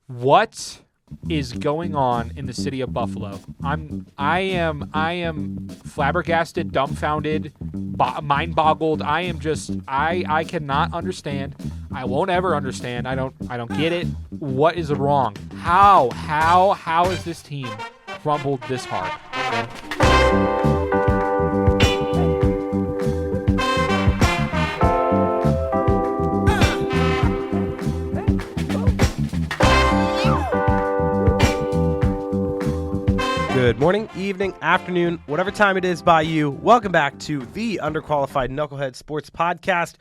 What is going on in the city of Buffalo? I am flabbergasted, dumbfounded, mind boggled. I cannot understand. I won't ever understand. I don't get it. What is wrong? How is this team crumbled this hard? Good morning, evening, afternoon, whatever time it is by you. Welcome back to the Underqualified Knuckleheads Sports Podcast,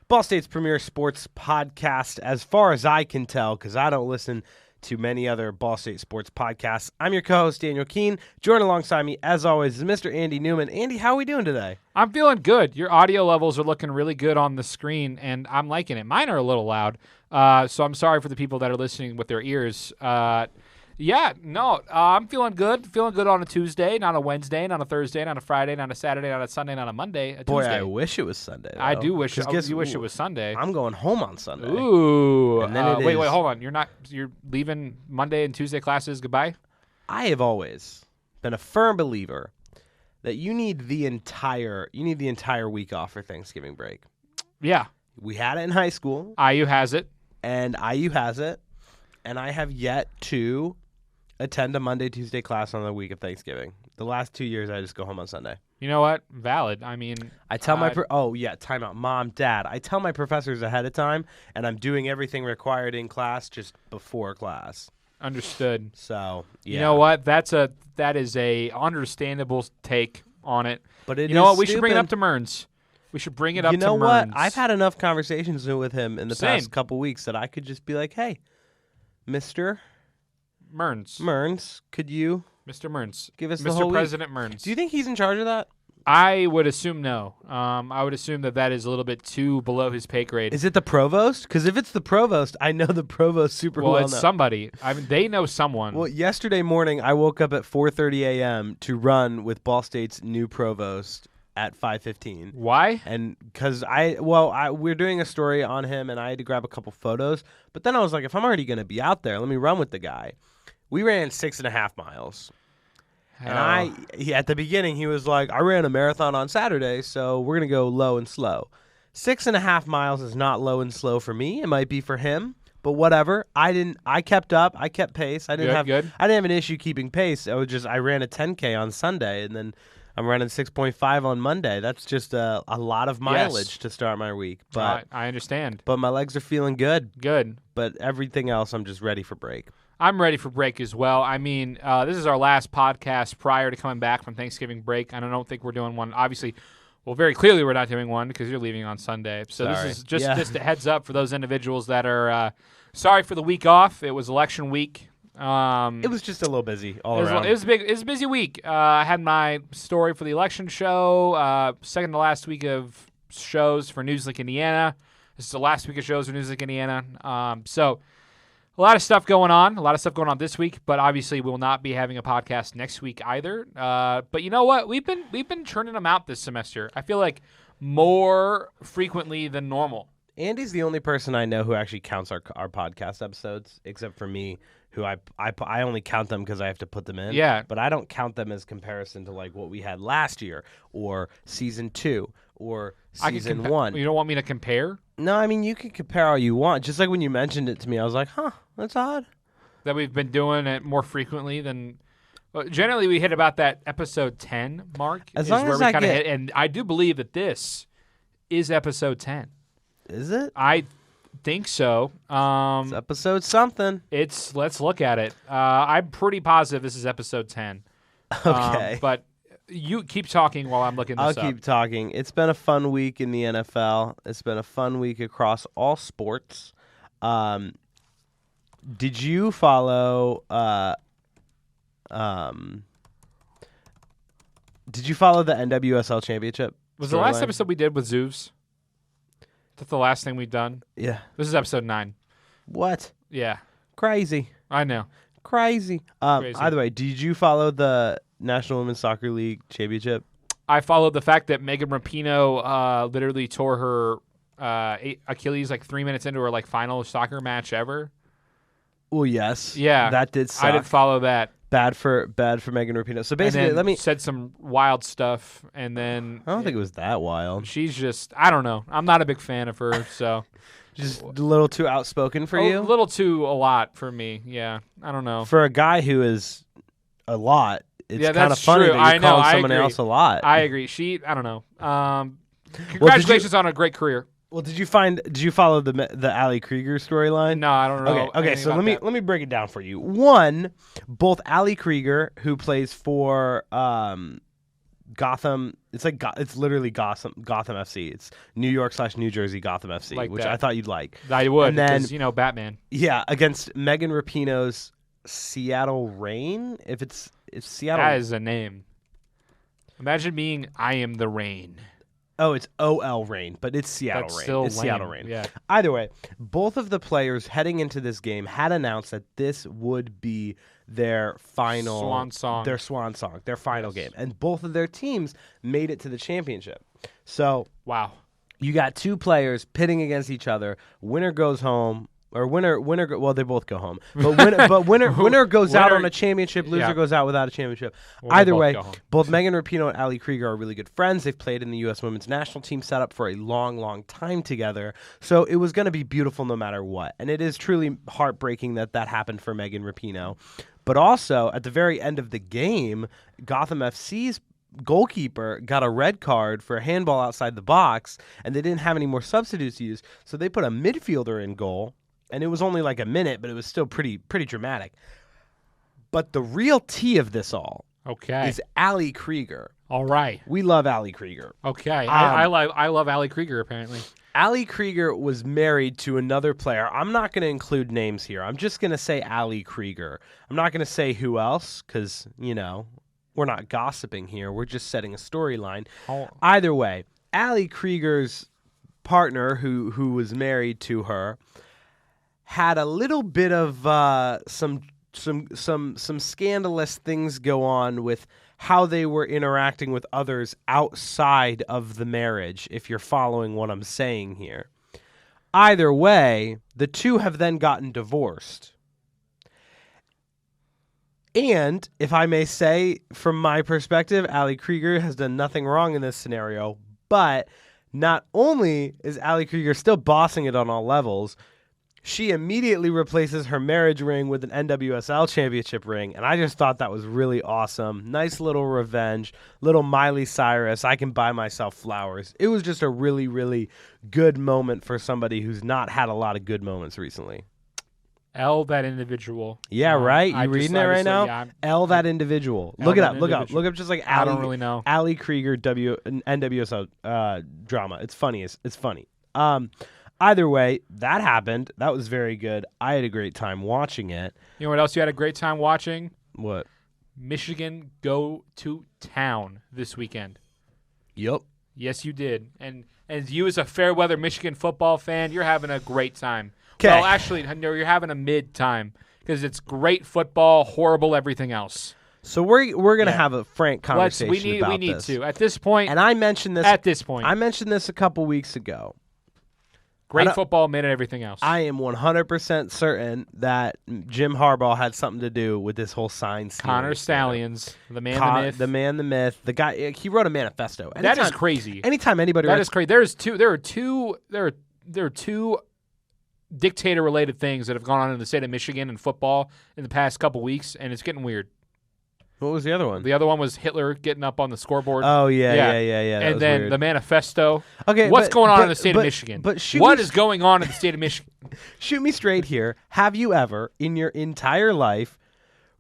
Ball State's premier sports podcast, as far as I can tell, because I don't listen to many other Ball State sports podcasts. I'm your co-host, Daniel Keene. Joined alongside me, as always, is Mr. Andy Newman. Andy, how are we doing today? I'm feeling good. Your audio levels are looking really good on the screen, and I'm liking it. Mine are a little loud, so I'm sorry for the people that are listening with their ears. I'm feeling good. Feeling good on a Tuesday, not a Wednesday, not a Thursday, not a Friday, not a Saturday, not a Sunday, not a Monday, a Boy, Tuesday. I wish it was Sunday, though. I do wish you wish it was Sunday. I'm going home on Sunday. Ooh. And then wait, hold on. You're leaving Monday and Tuesday classes goodbye? I have always been a firm believer that you need the entire week off for Thanksgiving break. Yeah. We had it in high school. IU has it. And IU has it. And I have yet to attend a Monday, Tuesday class on the week of Thanksgiving. The last 2 years, I just go home on Sunday. You know what? Valid. I mean, I tell time out. Mom, Dad. I tell my professors ahead of time, and I'm doing everything required in class just before class. Understood. So, yeah. You know what? That is a understandable take on it. But you know what? We should bring it up to Mearns. We should bring it up to Mearns. You know what? I've had enough conversations with him in the past couple weeks that I could just be like, hey, Mr. Mearns, could you Mr. Mearns, give us Mr. the whole President week? Mearns. Do you think he's in charge of that? I would assume no. I would assume that is a little bit too below his pay grade. Is it the provost? Because if it's the provost, I know the provost super well. Well, it's somebody. I mean, they know someone. Well, yesterday morning, I woke up at 4:30 a.m. to run with Ball State's new provost at 5:15. Why? And because we're doing a story on him, and I had to grab a couple photos. But then I was like, if I'm already going to be out there, let me run with the guy. We ran 6.5 miles. And at the beginning, he was like, I ran a marathon on Saturday, so we're going to go low and slow. 6.5 miles is not low and slow for me. It might be for him, but whatever. I kept up. I kept pace. I didn't have an issue keeping pace. I ran a 10K on Sunday, and then I'm running 6.5 on Monday. That's just a lot of mileage to start my week. But I understand. But my legs are feeling good. Good. But everything else, I'm just ready for break. I'm ready for break as well. I mean, this is our last podcast prior to coming back from Thanksgiving break. I don't think we're doing one. Obviously, very clearly we're not doing one because you're leaving on Sunday. So This is just a heads up for those individuals that are sorry for the week off. It was election week. It was just a little busy all around. It was a busy week. I had my story for the election show, second to last week of shows for Newsleak, Indiana. This is the last week of shows for Newsleak, Indiana. So a lot of stuff going on this week, but obviously we will not be having a podcast next week either. But you know what? We've been churning them out this semester. I feel like more frequently than normal. Andy's the only person I know who actually counts our podcast episodes, except for me, who I only count them because I have to put them in. Yeah. But I don't count them as comparison to like what we had last year or season 2 or season 1. You don't want me to compare? No, I mean, you can compare all you want. Just like when you mentioned it to me, I was like, huh, that's odd. That we've been doing it more frequently than... generally, we hit about that episode 10 mark. As long as I get... hit, and I do believe that this is episode 10. Is it? I think so. It's episode something. Let's look at it. I'm pretty positive this is episode 10. Okay. But you keep talking while I'm looking this up. I'll keep talking. It's been a fun week in the NFL. It's been a fun week across all sports. Did you follow the NWSL championship? Was the last episode we did with Zoovs? That's the last thing we've done? Yeah. This is episode 9. What? Yeah. Crazy. I know. Crazy. Either way, did you follow the National Women's Soccer League championship? I followed the fact that Megan Rapinoe literally tore her Achilles like 3 minutes into her like final soccer match ever. Well, yes. Yeah. That did suck. I did follow that. Bad for Megan Rapinoe. So basically, And then said some wild stuff, and then I don't think it was that wild. she's just, I don't know. I'm not a big fan of her, so. Just a little too outspoken for you? A little too a lot for me, yeah. I don't know. For a guy who is a lot, it's kind of that's funny true. that you're calling someone agree. else a lot. I agree. I don't know. Congratulations on a great career. Well, did you follow the Ali Krieger storyline? No, I don't know. Okay. So let me break it down for you. One, both Ali Krieger, who plays for Gotham. It's literally Gotham FC. It's New York/New Jersey Gotham FC, like which that. I thought you'd like. I would, and then, because Batman. Yeah, against Megan Rapinoe's Seattle Reign. If it's Seattle. That is a name. Imagine being I am the rain. Oh, it's OL Reign, but it's Seattle That's Reign. still It's lame. Seattle Reign. Yeah. Either way, both of the players heading into this game had announced that this would be their final swan song. Their final game. And both of their teams made it to the championship. So, wow. You got two players pitting against each other. Winner goes home. Or winner. Well, they both go home. But winner goes out on a championship. Loser goes out without a championship. Well, Either way, both Megan Rapinoe and Ali Krieger are really good friends. They've played in the U.S. Women's National Team setup for a long, long time together. So it was going to be beautiful no matter what. And it is truly heartbreaking that happened for Megan Rapinoe. But also, at the very end of the game, Gotham FC's goalkeeper got a red card for a handball outside the box, and they didn't have any more substitutes to use. So they put a midfielder in goal. And it was only like a minute, but it was still pretty dramatic. But the real tea of this all is Ali Krieger. All right. We love Ali Krieger. Okay. I love Ali Krieger, apparently. Ali Krieger was married to another player. I'm not going to include names here. I'm just going to say Ali Krieger. I'm not going to say who else because, we're not gossiping here. We're just setting a storyline. Oh. Either way, Ali Krieger's partner, who was married to her, had a little bit of some scandalous things go on with how they were interacting with others outside of the marriage, if you're following what I'm saying here. Either way, the two have then gotten divorced. And, if I may say, from my perspective, Ali Krieger has done nothing wrong in this scenario, but not only is Ali Krieger still bossing it on all levels, she immediately replaces her marriage ring with an NWSL championship ring, and I just thought that was really awesome. Nice little revenge, little Miley Cyrus, I can buy myself flowers. It was just a really, really good moment for somebody who's not had a lot of good moments recently. L that individual. Yeah, right? You reading it right now? Yeah, L that individual. Look it up. Look up just like I don't really know. Ali Krieger NWSL drama. It's funny. It's funny. Either way, that happened. That was very good. I had a great time watching it. You know what else you had a great time watching? What? Michigan go to town this weekend. Yep. Yes, you did. And as you as a fair weather Michigan football fan, you're having a great time. 'Kay. Well, actually, no, you're having a mid time because it's great football, horrible everything else. So we're gonna have a frank conversation about this. We need to at this point. And I mentioned this at this point. I mentioned this a couple weeks ago. Great football made everything else. I am 100% certain that Jim Harbaugh had something to do with this whole sign stealing. Connor Stallions, the man, the myth. The man, the myth. The guy, he wrote a manifesto. That is crazy. Anytime anybody That is crazy. There are two dictator-related things that have gone on in the state of Michigan and football in the past couple weeks, and it's getting weird. What was the other one? The other one was Hitler getting up on the scoreboard. Oh, yeah. And then weird. the manifesto. Okay, what's going on in the state of Michigan? What is going on in the state of Michigan? Shoot me straight here. Have you ever, in your entire life,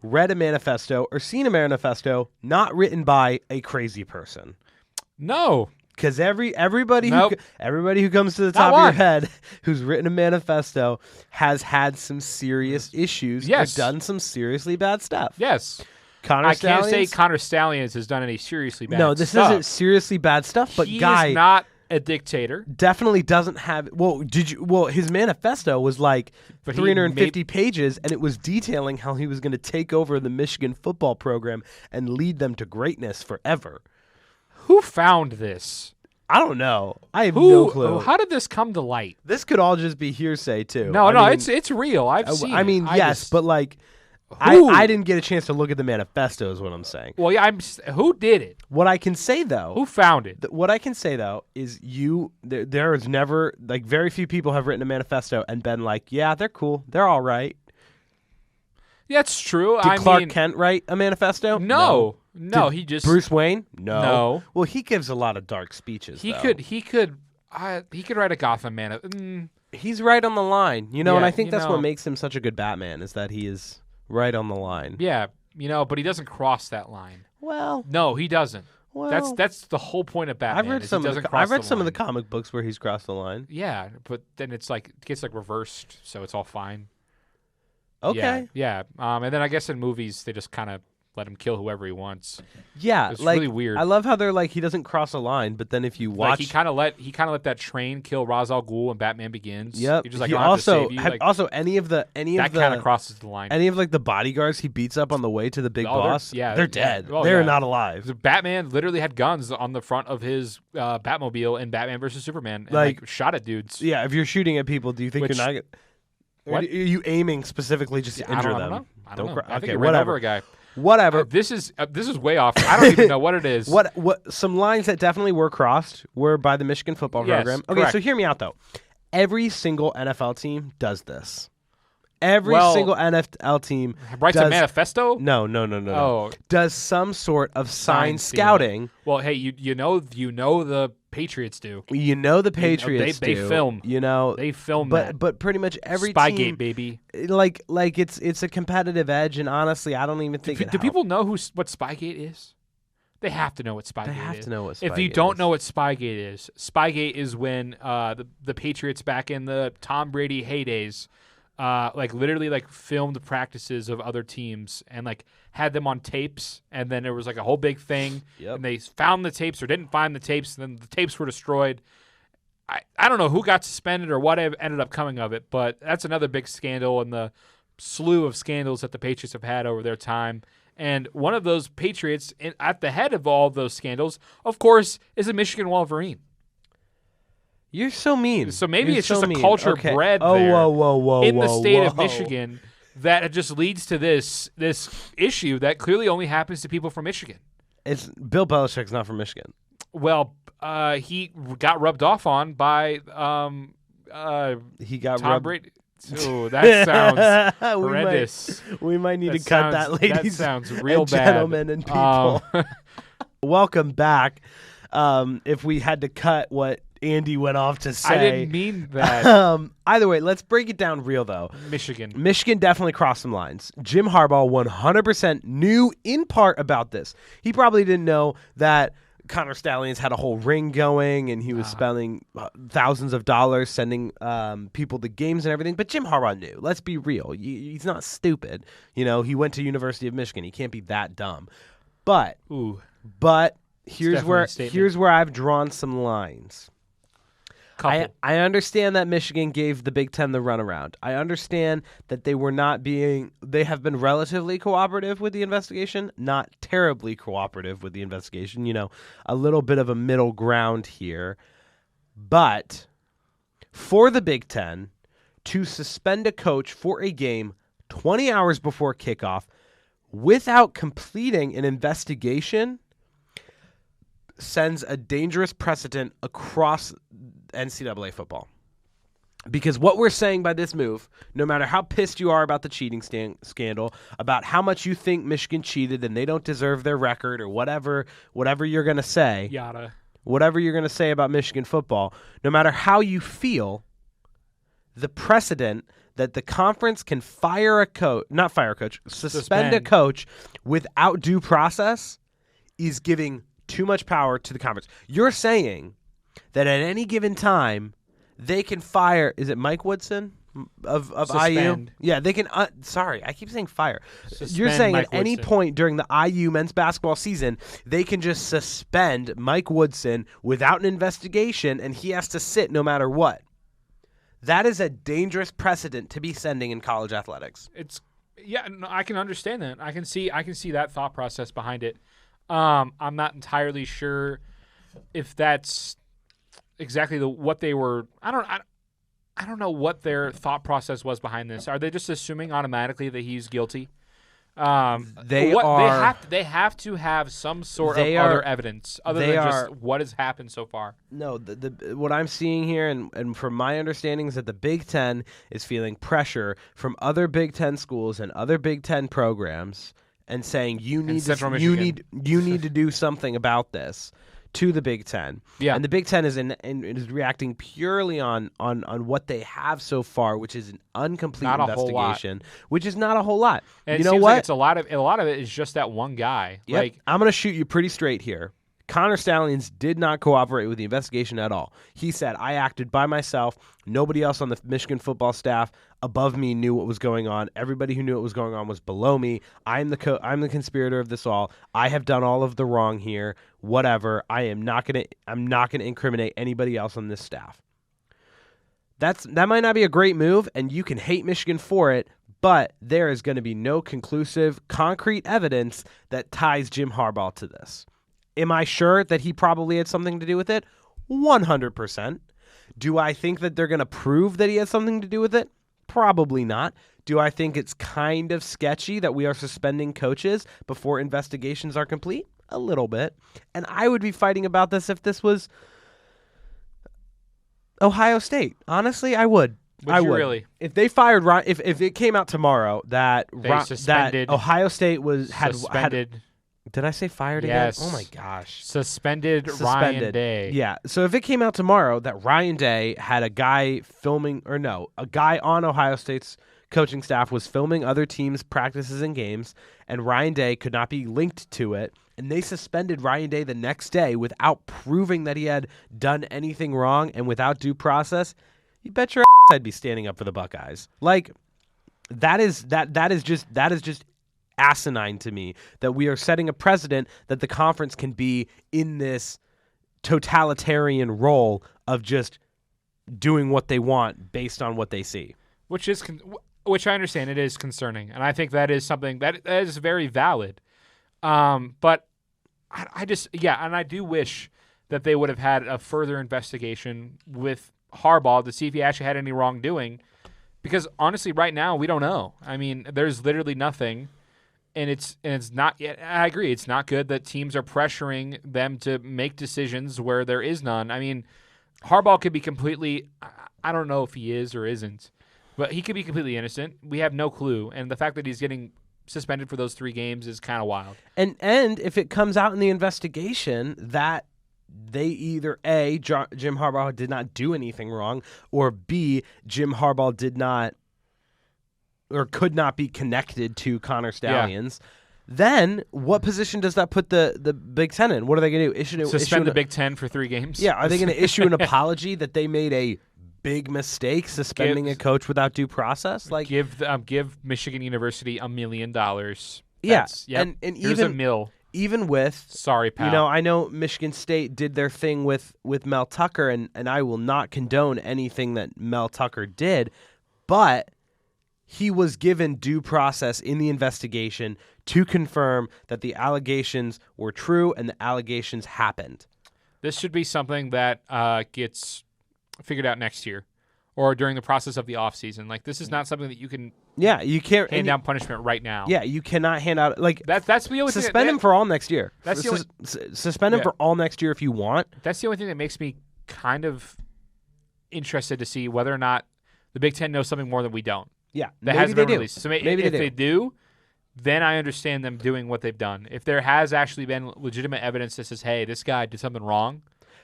read a manifesto or seen a manifesto not written by a crazy person? No. Because everybody who comes to the top of your head who's written a manifesto has had some serious issues or done some seriously bad stuff. Yes. I can't say Connor Stallions has done any seriously bad stuff. No, this isn't seriously bad stuff, but he guy is not a dictator. Definitely doesn't have his manifesto was like 350 pages, and it was detailing how he was going to take over the Michigan football program and lead them to greatness forever. Who found this? I don't know. I have no clue. How did this come to light? This could all just be hearsay too. No, I mean, it's real. I've seen it. I mean, yes, but like, Who? I didn't get a chance to look at the manifesto is what I'm saying. Well, yeah, who did it? What I can say though, Who found it? what I can say though is there is never, like, very few people have written a manifesto and been like, yeah, they're cool, they're all right. Yeah, it's true. Did Clark Kent write a manifesto? No, Did he just Bruce Wayne? No. Well, he gives a lot of dark speeches. He could write a Gotham He's right on the line, and Yeah, I think that's what makes him such a good Batman is that he is right on the line. Yeah, but he doesn't cross that line. Well, No, he doesn't. well, That's the whole point of Batman. I've read some of the comic books where he's crossed the line. Yeah, but then it gets reversed, so it's all fine. Okay. Yeah. And then I guess in movies they just kind of let him kill whoever he wants. Yeah, It's like, really weird. I love how they're like he doesn't cross a line, but then if you watch, Like he kind of let that train kill Ra's al Ghul in Batman Begins. yep. You're just like, he I don't have to also save you. have, Like, also any of that kind of crosses the line. any of like the bodyguards he beats up on the way to the big boss. They're dead. Oh, they're yeah. not alive. The Batman literally had guns on the front of his Batmobile in Batman versus Superman, and Like- shot at dudes. Yeah, if you're shooting at people, do you think Which- you're not? What? Are you aiming specifically just to injure I them? don't know. I don't know. I think Okay, he ran whatever. over a guy. Whatever. This is way off. I don't even know what it is. What some lines that definitely were crossed were by the Michigan football Yes, program. Okay, correct. so hear me out though. Every single NFL team does this. Every Well, single NFL team Writes does, a manifesto? No. Oh, Does some sort of sign Sign stealing. scouting. well, hey, you know the Patriots do. The Patriots they do. film. They film that. But pretty much every Spygate, team, baby. like it's a competitive edge, and honestly, I don't even think Do people know what Spygate is? They have to know what Spygate is. They have to know what If you Spygate don't is. know what Spygate is when the Patriots back in the Tom Brady heydays, literally filmed practices of other teams and had them on tapes, and then there was a whole big thing, Yep. and they found the tapes or didn't find the tapes, and then the tapes were destroyed. I don't know who got suspended or what ended up coming of it, but that's another big scandal in the slew of scandals that the Patriots have had over their time. And one of those Patriots at the head of all of those scandals, of course, is a Michigan Wolverine. You're so mean. So maybe You're it's so just a mean. culture Okay. bred Oh, there whoa, in the state of whoa. Michigan that it just leads to this issue that clearly only happens to people from Michigan. It's Bill Belichick's not from Michigan. Well, he got rubbed off on by He got Tom rubbed. Brady. Oh, that sounds We horrendous. We might need That to cut sounds- that, ladies. That sounds real and bad. gentlemen and people. Welcome back. If we had to cut what Andy went off to say, I didn't mean that. Either way, let's break it down real though. Michigan definitely crossed some lines. Jim Harbaugh 100% knew in part about this. He probably didn't know that Connor Stallions had a whole ring going, and he was spending thousands of dollars sending people to games and everything. But Jim Harbaugh knew. Let's be real. He's not stupid. He went to University of Michigan. He can't be that dumb. But here's definitely a statement. where I've drawn some lines. Couple. I understand that Michigan gave the Big Ten the runaround. I understand that they have been relatively cooperative with the investigation, not terribly cooperative with the investigation, a little bit of a middle ground here. But for the Big Ten to suspend a coach for a game 20 hours before kickoff without completing an investigation sends a dangerous precedent across NCAA football. Because what we're saying by this move, no matter how pissed you are about the cheating scandal, about how much you think Michigan cheated and they don't deserve their record or whatever you're going to say, Yada. whatever you're going to say about Michigan football, no matter how you feel, the precedent that the conference can suspend a coach without due process is giving too much power to the conference. You're saying that at any given time they can fire. Is it Mike Woodson of Suspend. IU? Yeah, they can. Sorry, I keep saying fire. Suspend You're saying Mike at any Woodson. point during the IU men's basketball season they can just suspend Mike Woodson without an investigation, and he has to sit no matter what. That is a dangerous precedent to be sending in college athletics. I can understand that. I can see that thought process behind it. I'm not entirely sure if that's exactly what they were. I don't know what their thought process was behind this. Are they just assuming automatically that he's guilty? They have to have some sort of other evidence other than just what has happened so far. No, what I'm seeing here, and from my understanding, is that the Big Ten is feeling pressure from other Big Ten schools and other Big Ten programs, and saying you need to do something about this to the Big Ten. Yeah. And the Big Ten is is reacting purely on what they have so far, which is an incomplete investigation, which is not a whole lot. And you know seems what? Like it's a lot of it is just that one guy. Yep. Like, I'm going to shoot you pretty straight here. Connor Stallions did not cooperate with the investigation at all. He said, I acted by myself. Nobody else on the Michigan football staff above me knew what was going on. Everybody who knew what was going on was below me. I'm the conspirator of this all. I have done all of the wrong here. Whatever. I'm not going to incriminate anybody else on this staff. That might not be a great move, and you can hate Michigan for it, but there is going to be no conclusive, concrete evidence that ties Jim Harbaugh to this. Am I sure that he probably had something to do with it? 100%. Do I think that they're going to prove that he had something to do with it? Probably not. Do I think it's kind of sketchy that we are suspending coaches before investigations are complete? A little bit. And I would be fighting about this if this was Ohio State. Honestly, I would. I would. Really? If they fired Ryan, if it came out tomorrow that Ohio State had suspended. Did I say fired again? Oh, my gosh. Suspended Ryan Day. Yeah. So if it came out tomorrow that Ryan Day had a guy a guy on Ohio State's coaching staff was filming other teams' practices and games, and Ryan Day could not be linked to it, and they suspended Ryan Day the next day without proving that he had done anything wrong and without due process, you bet your ass I'd be standing up for the Buckeyes. Like, that is just asinine to me that we are setting a precedent that the conference can be in this totalitarian role of just doing what they want based on what they see. Which I understand it is concerning, and I think that is something that is very valid. But I do wish that they would have had a further investigation with Harbaugh to see if he actually had any wrongdoing, because honestly, right now we don't know. I mean, there's literally nothing. And it's not yet. I agree. It's not good that teams are pressuring them to make decisions where there is none. I mean, Harbaugh could be completely. I don't know if he is or isn't, but he could be completely innocent. We have no clue. And the fact that he's getting suspended for those 3 games is kind of wild. And if it comes out in the investigation that they either A, Jim Harbaugh did not do anything wrong, or B, Jim Harbaugh did not or could not be connected to Connor Stallions, then what position does that put the Big Ten in? What are they going to do? Suspend the Big Ten for 3 games? Yeah, are they going to issue an apology that they made a big mistake suspending a coach without due process? Like, give Michigan University $1 million. And here's a mill. Even with, sorry, pal. I know Michigan State did their thing with Mel Tucker, and I will not condone anything that Mel Tucker did, but he was given due process in the investigation to confirm that the allegations were true and the allegations happened. This should be something that gets figured out next year or during the process of the offseason. Like, this is not something that you can you can't hand down punishment right now. Yeah, you cannot hand out that's the only suspend him for all next year. That's the only, suspend him for all next year if you want. That's the only thing that makes me kind of interested to see whether or not the Big Ten knows something more than we don't. Yeah, that hasn't been released. So maybe if they do, then I understand them doing what they've done. If there has actually been legitimate evidence that says, "Hey, this guy did something wrong,"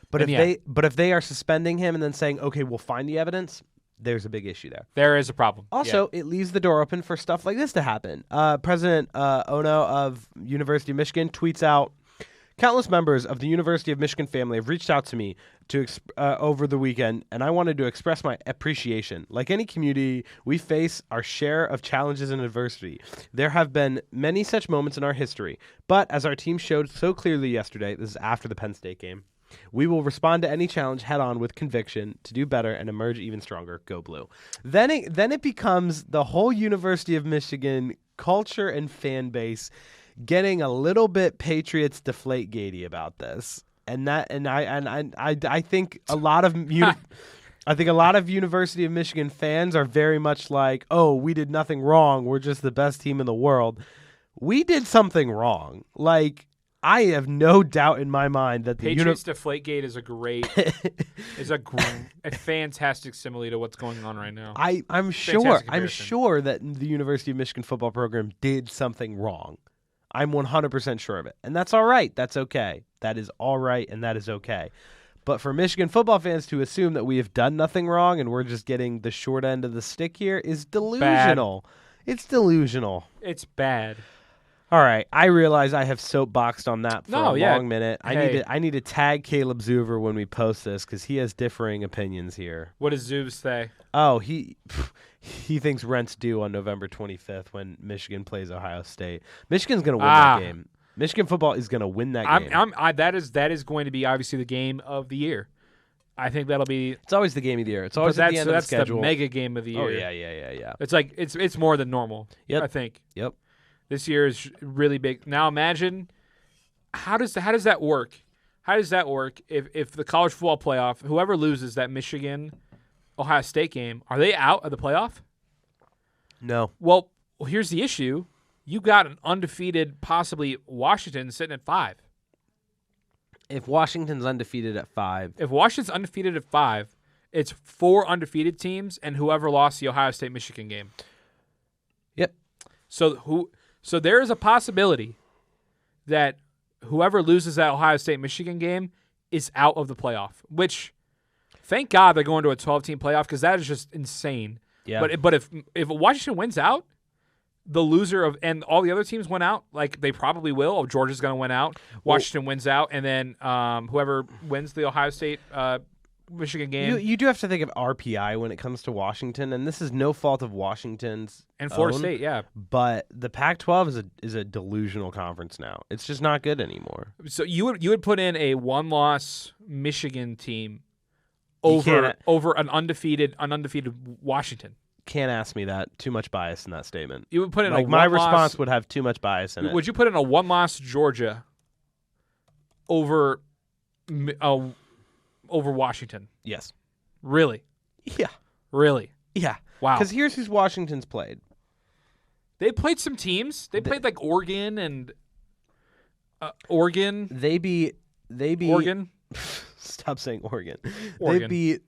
but if they are suspending him and then saying, "Okay, we'll find the evidence," there's a big issue there. There is a problem. Also, it leaves the door open for stuff like this to happen. President Ono of University of Michigan tweets out, "Countless members of the University of Michigan family have reached out to me over the weekend, and I wanted to express my appreciation. Like any community, we face our share of challenges and adversity. There have been many such moments in our history, but as our team showed so clearly yesterday," this is after the Penn State game, "we will respond to any challenge head-on with conviction to do better and emerge even stronger. Go Blue." Then it becomes the whole University of Michigan culture and fan base getting a little bit Patriots Deflategate-y about this. I think a lot of I think a lot of University of Michigan fans are very much like, oh, we did nothing wrong. We're just the best team in the world. We did something wrong. Like, I have no doubt in my mind that the Patriots Deflategate is a fantastic simile to what's going on right now. I'm sure that the University of Michigan football program did something wrong. I'm 100% sure of it. And that's all right. That's okay. That is all right, and that is okay. But for Michigan football fans to assume that we have done nothing wrong and we're just getting the short end of the stick here is delusional. Bad. It's delusional. It's bad. All right, I realize I have soapboxed on that for a long minute. Hey. I need to tag Caleb Zuver when we post this because he has differing opinions here. What does Zubs say? Oh, he thinks rent's due on November 25th when Michigan plays Ohio State. Michigan's going to win that game. Michigan football is going to win that game. That is going to be obviously the game of the year. I think that'll be. It's always the game of the year. It's always at the end of the schedule. That's the mega game of the year. Oh yeah. It's like it's more than normal. Yep. I think. Yep. This year is really big. Now imagine how does that work? How does that work if the college football playoff, whoever loses that Michigan Ohio State game, are they out of the playoff? No. Well, here's the issue. You got an undefeated, possibly Washington sitting at 5. If Washington's undefeated at 5. If Washington's undefeated at 5, it's 4 undefeated teams and whoever lost the Ohio State-Michigan game. Yep. So there is a possibility that whoever loses that Ohio State-Michigan game is out of the playoff, which thank God they're going to a 12-team playoff because that is just insane. Yeah. But if Washington wins out, the loser of and all the other teams went out, like they probably will. Oh, Georgia's going to win out. Washington wins out, and then whoever wins the Ohio State Michigan game. You do have to think of RPI when it comes to Washington, and this is no fault of Washington's and Florida own, State, yeah. But the Pac-12 is a delusional conference now. It's just not good anymore. So you would put in a 1-loss Michigan team over an undefeated Washington. Can't ask me that. Too much bias in that statement. You would put in my response would have too much bias in it. Would you put in a 1-loss Georgia over Washington? Yes. Really? Yeah. Really? Yeah. Wow. Because here's who's Washington's played. They played some teams. They played like Oregon and Oregon. They beat Oregon. Stop saying Oregon. Oregon. They beat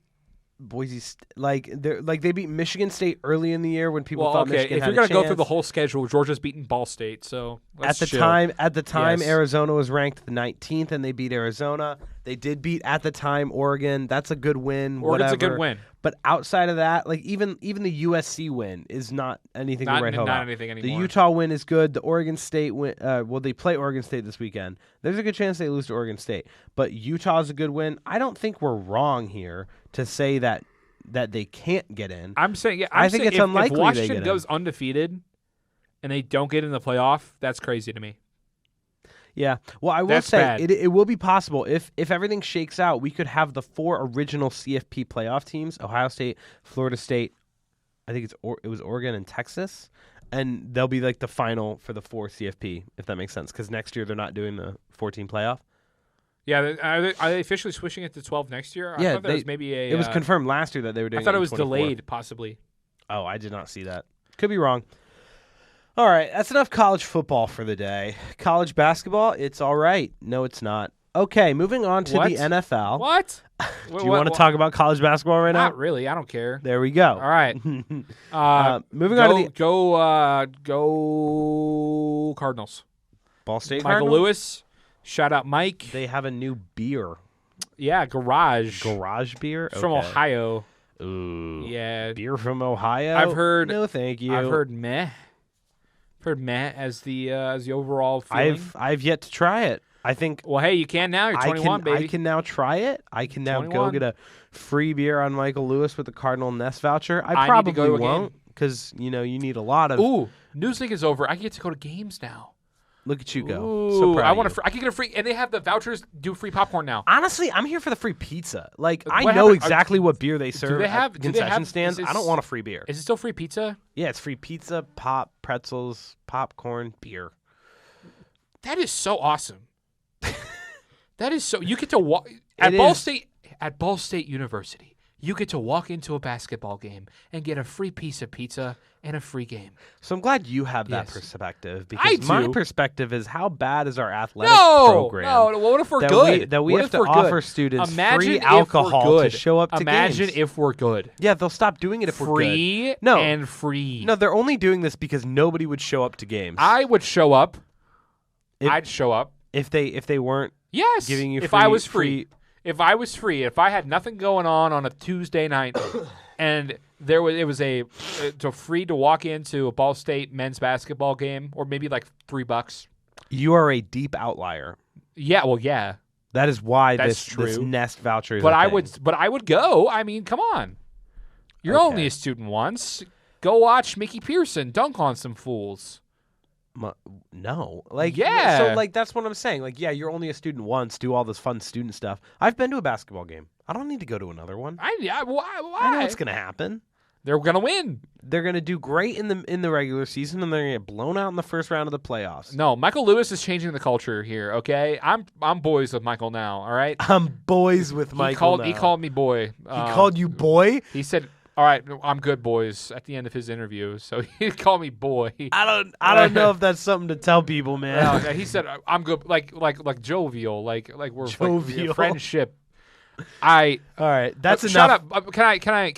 Boise. They beat Michigan State early in the year when people thought Michigan had a chance. If you're gonna go through the whole schedule, Georgia's beaten Ball State. So at the time, yes. Arizona was ranked 19th, and they beat Arizona. They did beat at the time Oregon. That's a good win. Oregon's a good win. But outside of that, like even the USC win is not anything to write home about. Not anything anymore. The Utah win is good. The Oregon State win. They play Oregon State this weekend. There's a good chance they lose to Oregon State. But Utah's a good win. I don't think we're wrong here to say that they can't get in. I'm saying, yeah. I think it's unlikely if Washington they get goes in. undefeated and they don't get in the playoff, that's crazy to me. Yeah. Well, I will say it will be possible if everything shakes out. We could have the 4 original CFP playoff teams: Ohio State, Florida State. I think it was Oregon and Texas, and they'll be like the final for the 4 CFP, if that makes sense. Because next year they're not doing the 14 playoff. Yeah, are they officially switching it to 12 next year? I thought there was maybe it was confirmed last year that they were doing. I thought it was 24. delayed, possibly. Oh, I did not see that. Could be wrong. All right, that's enough college football for the day. College basketball, it's all right. No, it's not. Okay, moving on to the NFL. What? Do you want to talk about college basketball right now? Not really. I don't care. There we go. All right. Moving on to the go Cardinals. Ball State Michael Cardinals? Lewis. Shout out Mike. They have a new beer. Yeah, Garage. Garage beer? It's from Ohio. Ooh. Yeah. Beer from Ohio? I've heard. No, thank you. I've heard meh. As the overall feeling. I've yet to try it. I think. Well, hey, you can now. You're 21, baby. I can now try it. I can now 21. go get a free beer on Michael Lewis with the Cardinal Nest voucher. I probably won't because you need a lot of. Ooh, Newsleague is over. I get to go to games now. Look at you go. Ooh, so proud I can get a free, and they have the vouchers do free popcorn now. Honestly, I'm here for the free pizza. Like, I know exactly what beer they serve at concession stands. I don't want a free beer. Is it still free pizza? Yeah, it's free pizza, pop, pretzels, popcorn, beer. That is so awesome. That is so. You get to walk at Ball State University. You get to walk into a basketball game and get a free piece of pizza and a free game. So I'm glad you have that Yes. perspective, I because my do. perspective is how bad is our athletic program? No, what if we're that good? We What have if to we're offer good? students Imagine free if we're alcohol good. to show up to Imagine games. if we're good. Yeah, they'll stop doing it if we're good. Free No. and free. No, they're only doing this because nobody would show up to games. I would show up. If- I'd show up. if they weren't Yes. giving you if I was free. If I was free, if I had nothing going on a Tuesday night, and it was a free to walk into a Ball State men's basketball game, or maybe like $3. You are a deep outlier. Yeah, well, yeah, That is why That's this true. Nest voucher is but a I thing. would go. I mean, come on, you're Okay. only a student once. Go watch Mickey Pearson dunk on some fools. No. Like, Yeah. So, like, that's what I'm saying. Like, yeah, you're only a student once, do all this fun student stuff. I've been to a basketball game. I don't need to go to another one. Why? I know what's going to happen. They're gonna win. They're going to do great in the regular season, and they're going to get blown out in the first round of the playoffs. No, Michael Lewis is changing the culture here. Okay, I'm boys with Michael now. All right. I'm boys with Michael He now. called me boy. He called you boy? He said, "All right, I'm good, boys." At the end of his interview, so he called me boy. I don't know if that's something to tell people, man. No, he said, "I'm good," like jovial, like we're Jovial. like friendship. All right, that's Shut enough. up. Can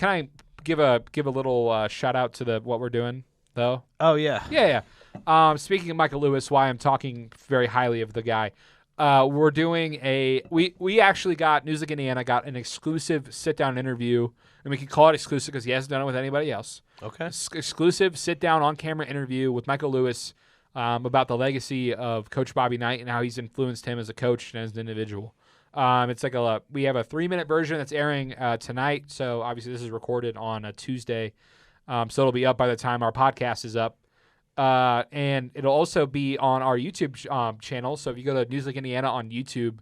I give a little shout out to what we're doing though? Oh yeah. Yeah. Speaking of Michael Lewis, why I'm talking very highly of the guy. We're doing we actually got Newsweek Indiana got an exclusive sit down interview, and we can call it exclusive because he hasn't done it with anybody else. Okay. Exclusive sit down on camera interview with Michael Lewis about the legacy of Coach Bobby Knight and how he's influenced him as a coach and as an individual. It's like we have a 3-minute version that's airing tonight. So obviously this is recorded on a Tuesday, so it'll be up by the time our podcast is up. And it'll also be on our YouTube channel. So if you go to Newsweek Indiana on YouTube,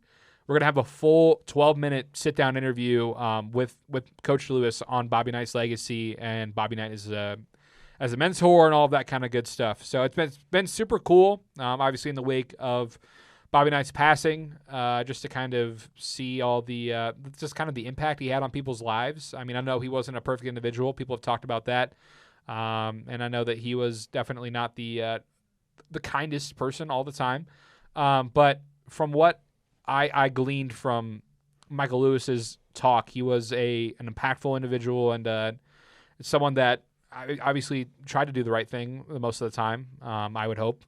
we're gonna have a full 12-minute sit-down interview with Coach Lewis on Bobby Knight's legacy and Bobby Knight as a mentor and all of that kind of good stuff. So it's been super cool. Obviously in the wake of Bobby Knight's passing, just to kind of see all the just kind of the impact he had on people's lives. I mean, I know he wasn't a perfect individual. People have talked about that. And I know that he was definitely not the kindest person all the time. But from what I gleaned from Michael Lewis's talk, he was an impactful individual and someone that obviously tried to do the right thing most of the time, I would hope.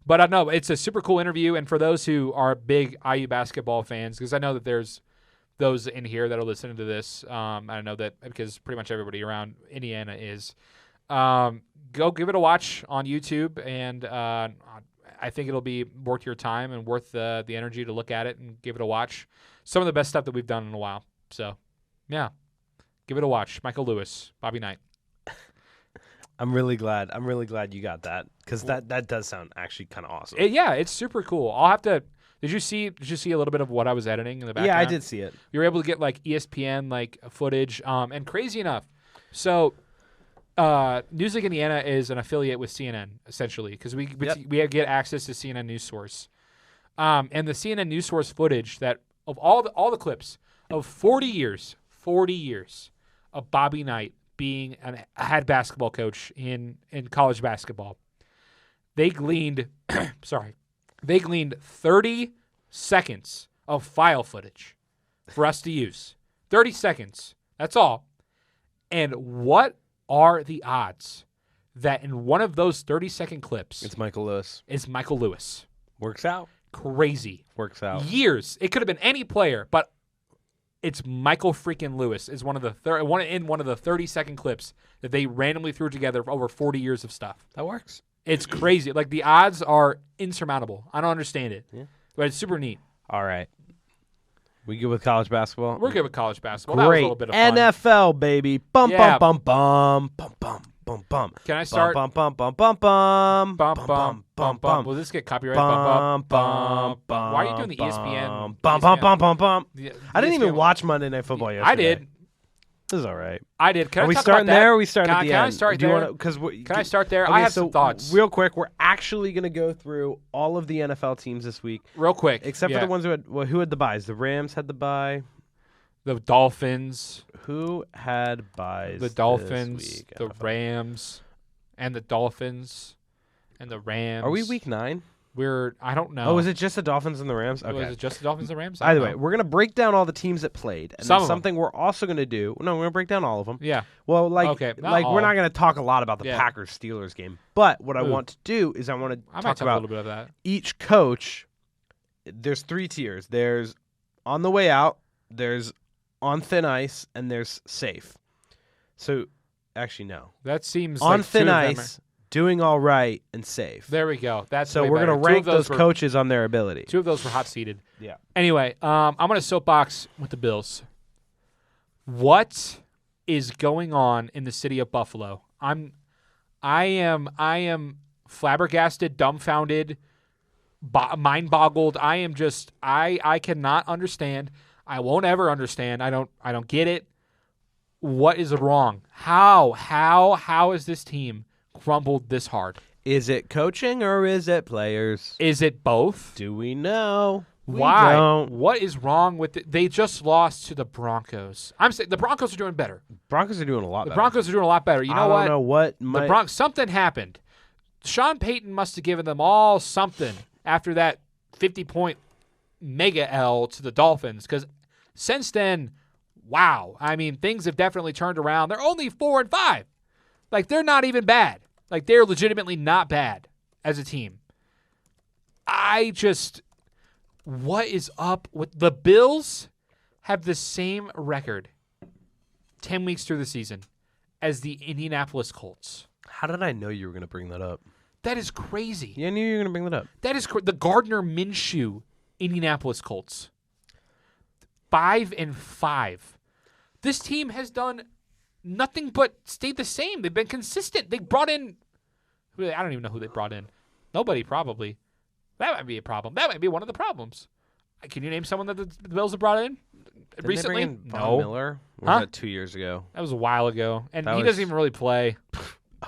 But I know it's a super cool interview. And for those who are big IU basketball fans, because I know that there's those in here that are listening to this, I know that because pretty much everybody around Indiana is. Go give it a watch on YouTube, and I think it'll be worth your time and worth the energy to look at it and give it a watch. Some of the best stuff that we've done in a while. So, yeah, give it a watch. Michael Lewis, Bobby Knight. I'm really glad you got that, because that does sound actually kind of awesome. Yeah, it's super cool. I'll have to. Did you see a little bit of what I was editing in the background? Yeah, I did see it. You were able to get like ESPN like footage, and crazy enough, so Newsweek Indiana is an affiliate with CNN essentially because we get access to CNN News Source, and the CNN News Source footage that of all the clips of 40 years of Bobby Knight being a head basketball coach in college basketball, they gleaned 30 seconds of file footage for us to use. 30 seconds. That's all. And what are the odds that in one of those 30-second clips It's Michael Lewis. is Michael Lewis? Works out. Crazy. Works out. Years. It could have been any player, but it's Michael freaking Lewis is one of the 30-second clips that they randomly threw together for over 40 years of stuff. That works. It's crazy. Like the odds are insurmountable. I don't understand it. Yeah. But it's super neat. All right. We good with college basketball? We're good with college basketball. That was a Great. little bit of fun. NFL, baby. Bum, Yeah. bum, bum, bum, bum, bum, bum. Can I start? Bum, bum, bum, bum, bum, Bum, bum, bum. Will this get copyrighted? Bum, bum, bum. Why are you doing the ESPN? Bum, bum, bum, bum, bum. The I didn't even ESPN watch Monday Night Football yesterday. I did. This is all right. I did. Can Are I we talk starting about that? there or are we starting at the Can end? I start Do you there? wanna, Can I start there? I have some thoughts. Real quick, we're actually going to go through all of the NFL teams this week. Real quick. Except for the ones who had the buys. The Rams had the bye. The Dolphins. Who had buys The Dolphins, this week? the Rams, and the Dolphins, and the Rams. Are we week 9? I don't know. Oh, is it just the Dolphins and the Rams? Okay. Was it just the Dolphins and the Rams? Either way, we're going to break down all the teams that played. And Some then of them. something we're also going to do. No, we're going to break down all of them. Yeah. Well, Okay, not we're all. not going to talk a lot about the Yeah. Packers-Steelers game. But what I Ooh. want to do is I want to I might talk talk a about little bit of that. each coach. There's 3 tiers. There's on the way out, there's on thin ice, and there's safe. So, actually, no. That seems On like thin two of them ice, doing all right, and safe. There we go. That's So way we're better. going to Two rank of those were, coaches on their ability. 2 of those were hot seated. Yeah. Anyway, I'm going to soapbox with the Bills. What is going on in the city of Buffalo? I am flabbergasted, dumbfounded, mind boggled. I am just I cannot understand. I won't ever understand. I don't get it. What is wrong? How is this team crumbled this hard? Is it coaching or is it players? Is it both? Do we know? Why? We don't. What is wrong with it? They just lost to the Broncos. I'm saying the Broncos are doing better. Broncos are doing a lot The better. Broncos are doing a lot better. You know I what? don't know what might... Something happened. Sean Payton must have given them all something after that 50-point mega L to the Dolphins, because since then, wow. I mean, things have definitely turned around. They're only 4-5. Like, they're not even bad. Like, they're legitimately not bad as a team. What is up with the Bills? Have the same record 10 weeks through the season as the Indianapolis Colts. How did I know you were going to bring that up? That is crazy. Yeah, I knew you were going to bring that up. That is the Gardner Minshew Indianapolis Colts. 5-5. This team has done nothing but stayed the same. They've been consistent. They brought in, I don't even know who they brought in. Nobody, probably. That might be a problem. That might be one of the problems. Can you name someone that the Bills have brought in recently? Didn't they bring in Von Miller? Or was that 2 years ago? That was a while ago, and That he was- doesn't even really play.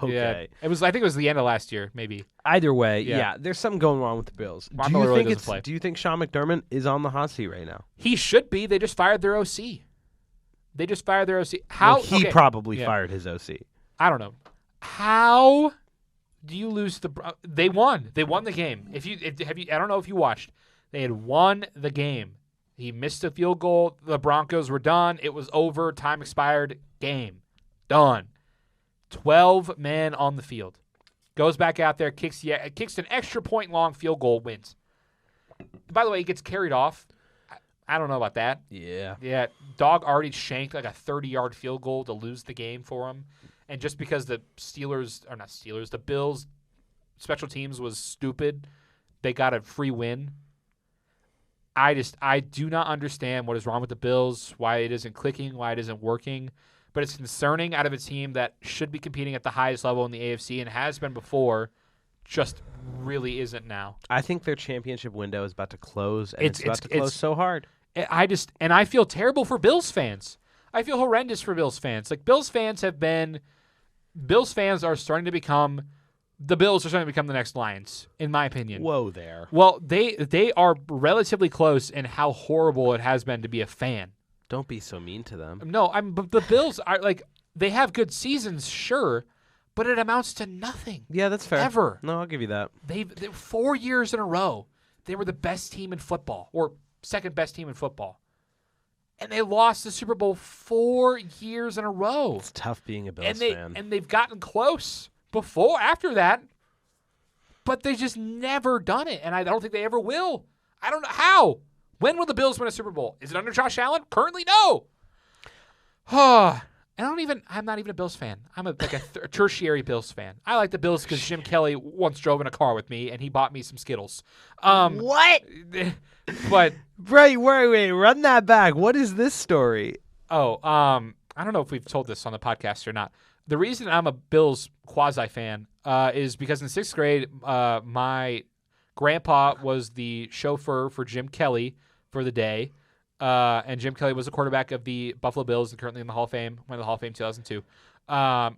Okay. Yeah. I think it was the end of last year, maybe. Either way, Yeah. yeah, there's something going on with the Bills. Von Miller really doesn't play. Do you think Sean McDermott is on the hot seat right now? He should be. They just fired their OC. How? Well, he okay. probably Yeah. fired his OC. I don't know. How do you lose they won. They won the game. I don't know if you watched. They had won the game. He missed a field goal. The Broncos were done. It was over. Time expired. Game done. 12 men on the field. Goes back out there, kicks an extra point long field goal, wins. By the way, he gets carried off. I don't know about that. Yeah. Yeah, Dog already shanked like a 30-yard field goal to lose the game for him. And just because the the Bills' special teams was stupid, they got a free win. I do not understand what is wrong with the Bills, why it isn't clicking, why it isn't working. But it's concerning out of a team that should be competing at the highest level in the AFC and has been before, just really isn't now. I think their championship window is about to close, and it's about to close it's- so hard. I feel terrible for Bills fans. I feel horrendous for Bills fans. Like, Bills fans are starting to become the Bills are starting to become the next Lions, in my opinion. Whoa there. Well, they are relatively close in how horrible it has been to be a fan. Don't be so mean to them. No, but the Bills are like, they have good seasons, sure, but it amounts to nothing. Yeah, that's fair. Ever. No, I'll give you that. They 4 years in a row, they were the best team in football, or second best team in football. And they lost the Super Bowl 4 years in a row. It's tough being a Bills fan. And they've gotten close after that, but they just never done it, and I don't think they ever will. I don't know how. When will the Bills win a Super Bowl? Is it under Josh Allen? Currently, no. I'm not even a Bills fan. I'm a tertiary Bills fan. I like the Bills because Jim Kelly once drove in a car with me, and he bought me some Skittles. What? But Wait, run that back. What is this story? I don't know if we've told this on the podcast or not. The reason I'm a Bills quasi fan is because in 6th grade, my grandpa was the chauffeur for Jim Kelly for the day. and Jim Kelly was a quarterback of the Buffalo Bills and currently in the Hall of Fame, went to the Hall of Fame 2002.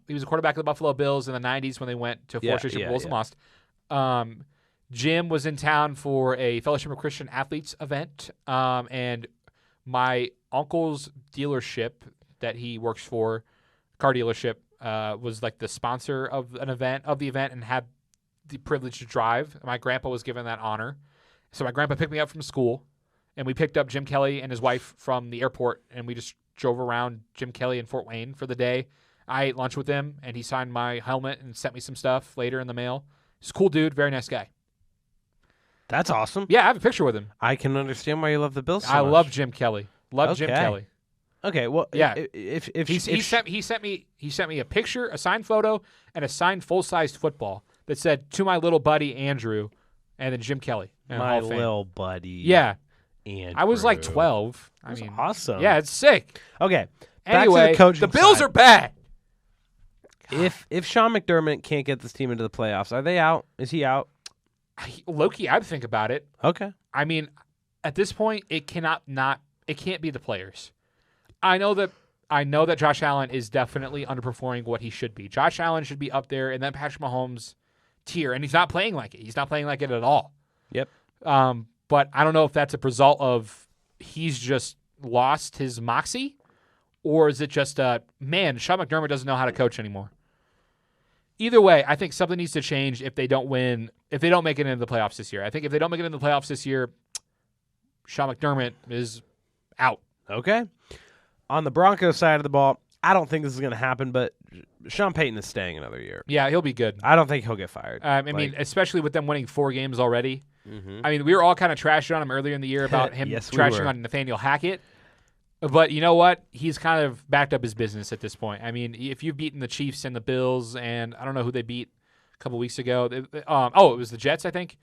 He was a quarterback of the Buffalo Bills in the 90s when they went to four straight Super Bowls and lost. Jim was in town for a Fellowship of Christian Athletes event, and my uncle's dealership that he works for, car dealership, was like the sponsor of the event, and had the privilege to drive. My grandpa was given that honor. So my grandpa picked me up from school, and we picked up Jim Kelly and his wife from the airport, and we just drove around Jim Kelly in Fort Wayne for the day. I ate lunch with him, and he signed my helmet and sent me some stuff later in the mail. He's a cool dude, very nice guy. That's awesome. Yeah, I have a picture with him. I can understand why you love the Bills so I much. love Jim Kelly. Love Jim Kelly. Okay, well, yeah. If he sent me a picture, a signed photo, and a signed full-sized football that said "To my little buddy Andrew," and then Jim Kelly. My little buddy. Yeah. Andrew. I was like 12. That's awesome. Yeah, it's sick. Okay. Anyway, back to the Bills are bad. If Sean McDermott can't get this team into the playoffs, are they out? Is he out? Low-key, I'd think about it. Okay. I mean, at this point, it can't be the players. I know that Josh Allen is definitely underperforming what he should be. Josh Allen should be up there in that Patrick Mahomes tier, and he's not playing like it. He's not playing like it at all. Yep. But I don't know if that's a result of he's just lost his moxie, or is it just Sean McDermott doesn't know how to coach anymore. Either way, I think something needs to change if they don't make it into the playoffs this year. I think if they don't make it into the playoffs this year, Sean McDermott is out. Okay. On the Broncos side of the ball, I don't think this is going to happen, but Sean Payton is staying another year. Yeah, he'll be good. I don't think he'll get fired. I mean, especially with them winning 4 games already. Mm-hmm. I mean, we were all kind of trashing on him earlier in the year about him trashing on Nathaniel Hackett. But you know what? He's kind of backed up his business at this point. I mean, if you've beaten the Chiefs and the Bills, and I don't know who they beat a couple weeks ago. It was the Jets, I think,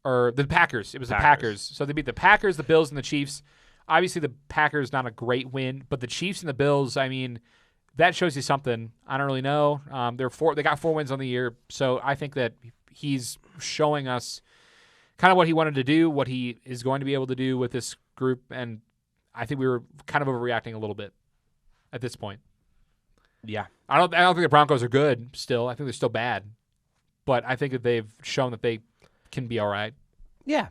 or the Packers. It was the Packers. So they beat the Packers, the Bills, and the Chiefs. Obviously, the Packers not a great win, but the Chiefs and the Bills, I mean, that shows you something. I don't really know. They got 4 wins on the year, so I think that he's showing us kind of what he wanted to do, what he is going to be able to do with this group, and I think we were kind of overreacting a little bit at this point. Yeah. I don't think the Broncos are good still. I think they're still bad. But I think that they've shown that they can be all right. Yeah.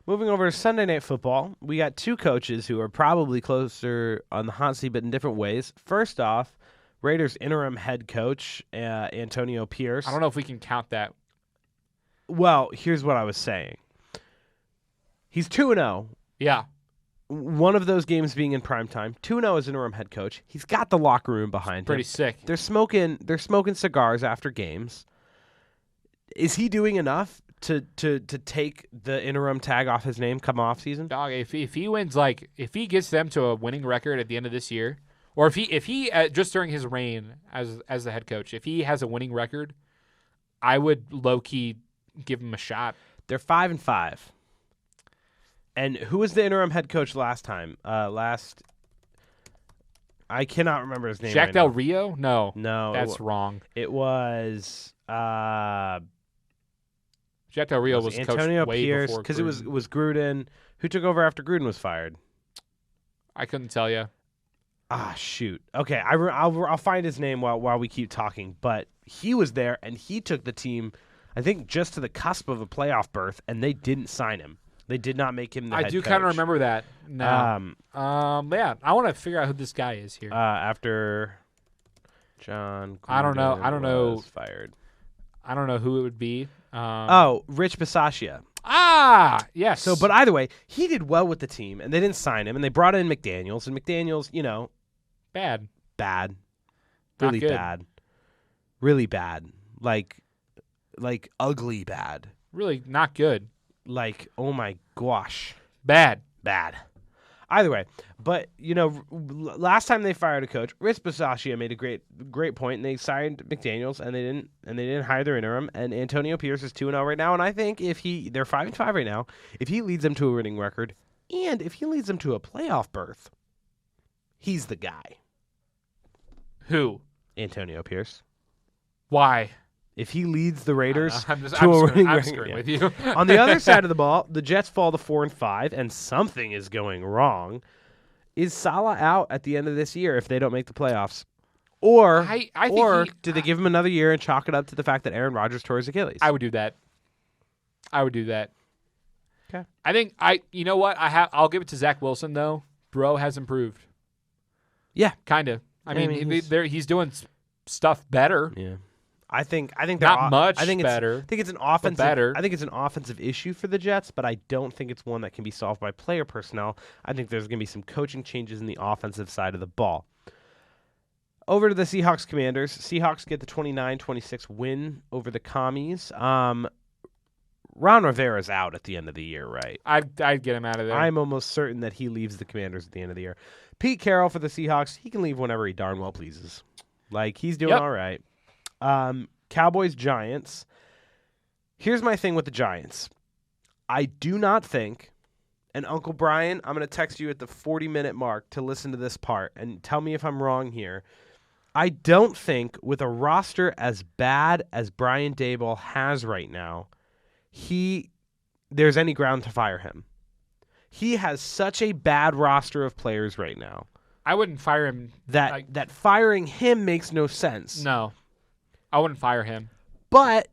Moving over to Sunday Night Football, we got 2 coaches who are probably closer on the hot seat, but in different ways. First off, Raiders interim head coach, Antonio Pierce. I don't know if we can count that. Well, here's what I was saying. He's 2-0. Yeah. One of those games being in primetime. 2-0 as interim head coach. He's got the locker room behind him. Pretty sick. They're smoking cigars after games. Is he doing enough to take the interim tag off his name come off season? Dog, if he wins, if he gets them to a winning record at the end of this year, or if he just during his reign as the head coach, if he has a winning record, I would low key give him a shot. They're 5-5. And who was the interim head coach last time? I cannot remember his name. Jack Del Rio? No, that's wrong. It was Jack Del Rio was Antonio coached way Pierce, before because it was Gruden. Who took over after Gruden was fired? I couldn't tell you. Ah, shoot. Okay, I'll find his name while we keep talking. But he was there, and he took the team, I think, just to the cusp of a playoff berth, and they didn't sign him. They did not make him the head coach. I do kind of remember that now. Yeah, I want to figure out who this guy is here. After John Gruden I don't know. Was fired. I don't know who it would be. Rich Bisaccia. Ah, yes. So, but either way, he did well with the team, and they didn't sign him, and they brought in McDaniels, and McDaniels, bad, really good. bad, really bad, like ugly bad, really not good. Like, oh my gosh. Bad. Either way, but, last time they fired a coach, Rich Bisaccia made a great point, and they signed McDaniels, and they didn't hire their interim, and Antonio Pierce is 2-0 right now, and I think they're 5-5 right now, if he leads them to a winning record, and if he leads them to a playoff berth, he's the guy. Who? Antonio Pierce. Why? If he leads the Raiders I'm screwing with you. On the other side of the ball, the Jets fall to 4-5, and something is going wrong. Is Salah out at the end of this year if they don't make the playoffs? Or do they give him another year and chalk it up to the fact that Aaron Rodgers tore his Achilles? I would do that. Okay. I think you know what? I'll give it to Zach Wilson though. Bro has improved. Yeah, kind of. I mean he's doing stuff better. Yeah. I think not much better. I think it's an offensive better. I think it's an offensive issue for the Jets, but I don't think it's one that can be solved by player personnel. I think there's going to be some coaching changes in the offensive side of the ball. Over to the Seahawks Commanders. Seahawks get the 29-26 win over the Commies. Ron Rivera's out at the end of the year, right? I'd get him out of there. I'm almost certain that he leaves the Commanders at the end of the year. Pete Carroll for the Seahawks, he can leave whenever he darn well pleases. Like, he's doing all right. Cowboys, Giants. Here's my thing with the Giants. I do not think, and Uncle Brian, I'm going to text you at the 40-minute mark to listen to this part, and tell me if I'm wrong here. I don't think with a roster as bad as Brian Daboll has right now, there's any ground to fire him. He has such a bad roster of players right now. I wouldn't fire him. That firing him makes no sense. No. I wouldn't fire him. But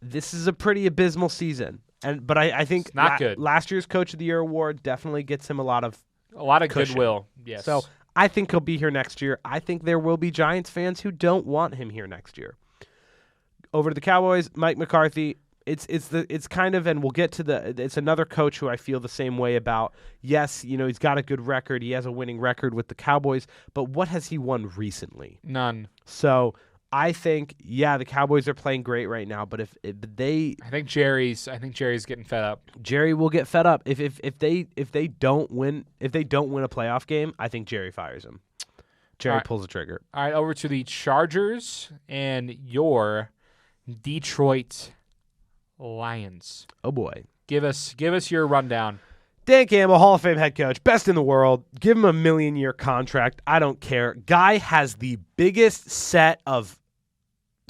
this is a pretty abysmal season. But I think it's not good. Last year's Coach of the Year award definitely gets him a lot of cushion. Goodwill. Yes. So I think he'll be here next year. I think there will be Giants fans who don't want him here next year. Over to the Cowboys, Mike McCarthy. It's kind of, and we'll get to it's another coach who I feel the same way about. Yes, he's got a good record. He has a winning record with the Cowboys, but what has he won recently? None. So I think, the Cowboys are playing great right now, but if they, I think Jerry's getting fed up. Jerry will get fed up if they don't win a playoff game. I think Jerry fires him. Jerry pulls the trigger. All right, over to the Chargers and your Detroit Lions. Oh boy, give us your rundown. Dan Campbell, Hall of Fame head coach, best in the world. Give him a 1 million-year contract. I don't care. Guy has the biggest set of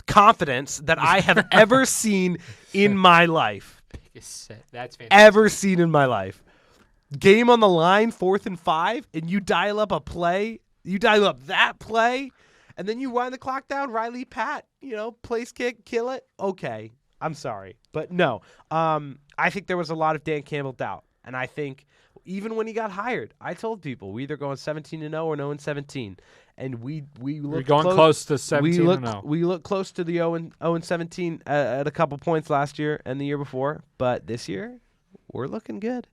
confidence that I have ever seen in my life. Biggest set. That's fantastic. Ever seen in my life. Game on the line, 4th and 5, and you dial up a play. You dial up that play, and then you wind the clock down. Riley Pat, place kick, kill it. Okay. I'm sorry. But no, I think there was a lot of Dan Campbell doubt. And I think even when he got hired, I told people we either going 17-0 or 0-17. And we We're going close to 17-0. We look close to the 0-17 at a couple points last year and the year before. But this year, we're looking good.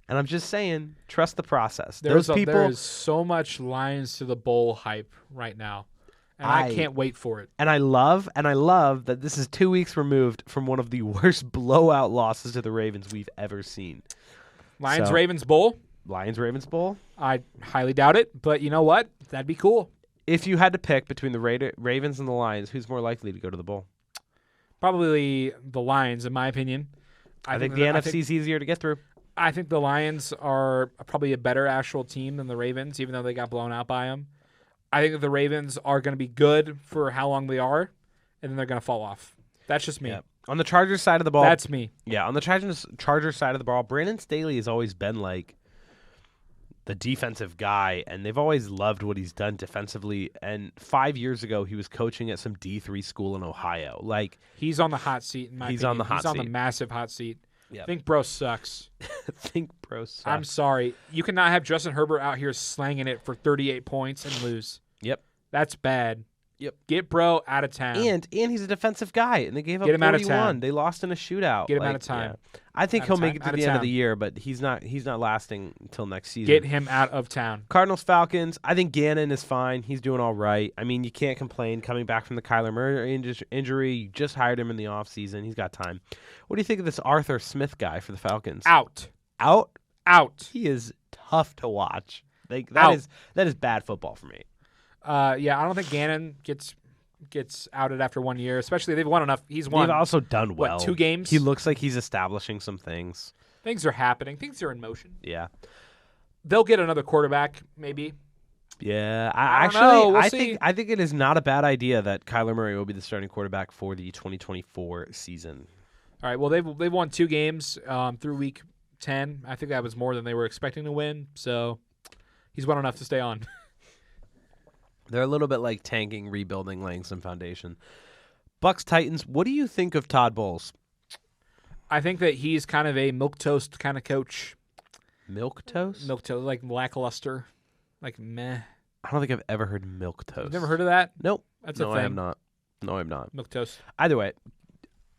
And I'm just saying, trust the process. There is so much Lions to the Bowl hype right now. And I can't wait for it. And I love that this is 2 weeks removed from one of the worst blowout losses to the Ravens we've ever seen. Lions-Ravens Bowl? Lions-Ravens Bowl? I highly doubt it, but you know what? That'd be cool. If you had to pick between the Ravens and the Lions, who's more likely to go to the Bowl? Probably the Lions, in my opinion. I think the NFC's easier to get through. I think the Lions are probably a better actual team than the Ravens, even though they got blown out by them. I think that the Ravens are going to be good for how long they are, and then they're going to fall off. That's just me. Yeah. On the Chargers side of the ball. That's me. Yeah, on the Chargers side of the ball, Brandon Staley has always been like the defensive guy, and they've always loved what he's done defensively. And 5 years ago, he was coaching at some D3 school in Ohio. Like, he's on the hot seat, in my opinion. He's on the massive hot seat. Yep. Think bro sucks. I'm sorry. You cannot have Justin Herbert out here slanging it for 38 points and lose. Yep. That's bad. Yep. Get bro out of town. And he's a defensive guy, and they gave up 41. They lost in a shootout. Get him out of time. Yeah. I think he'll make it to the end of the year, but he's not lasting until next season. Get him out of town. Cardinals, Falcons. I think Gannon is fine. He's doing all right. I mean, you can't complain coming back from the Kyler Murray injury. You just hired him in the offseason. He's got time. What do you think of this Arthur Smith guy for the Falcons? Out. He is tough to watch. That is bad football for me. I don't think Gannon gets outed after 1 year, especially they've won enough. They've also done well. 2 games? He looks like he's establishing some things. Things are happening. Things are in motion. Yeah. They'll get another quarterback, maybe. Yeah. I think it is not a bad idea that Kyler Murray will be the starting quarterback for the 2024 season. All right. Well, they've won 2 games through week 10. I think that was more than they were expecting to win. So He's won enough to stay on. They're a little bit like tanking, rebuilding, laying some foundation. Bucks Titans. What do you think of Todd Bowles? I think that he's kind of a milquetoast kind of coach. Milquetoast? Milquetoast, like lackluster, like meh. I don't think I've ever heard milquetoast. You've never heard of that? Nope. That's no, a thing. I have not. No, I'm not. Milquetoast. Either way,